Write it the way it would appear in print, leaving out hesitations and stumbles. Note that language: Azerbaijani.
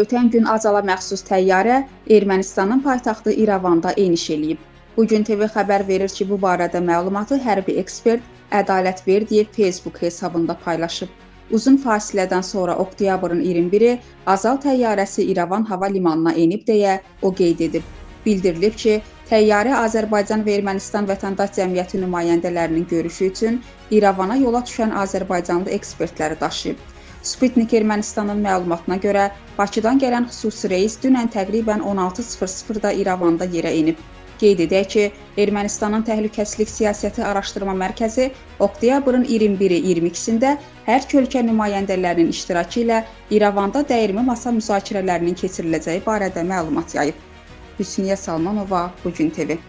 Ötən gün Azala məxsus təyyarə Ermənistanın paytaxtı İrəvanda eniş eləyib. Bugün TV xəbər verir ki, bu barədə məlumatı hərbi ekspert Ədalət Verdiyev Facebook hesabında paylaşıb. Uzun fasilədən sonra oktyabrın 21-i Azal təyyarəsi İrəvan hava limanına enib deyə o qeyd edib. Bildirilib ki, təyyarə Azərbaycan və Ermənistan vətəndaş cəmiyyəti nümayəndələrinin görüşü üçün İrəvana yola düşən azərbaycanlı ekspertləri daşıyıb. Sputnik Ermənistanın məlumatına görə Bakıdan gələn xüsusi reys dünən təqribən 16:00-da İrəvanda yerə enib. Qeyd edək ki, Ermənistanın Təhlükəsizlik Siyasəti Araşdırma Mərkəzi oktyabrın 21-22-sində hər iki ölkə nümayəndələrinin iştirakı ilə İrəvanda dəyirmi masa müzakirələrinin keçiriləcəyi barədə məlumat yayıb. Hüsniyyə Salmanova, Bugün TV.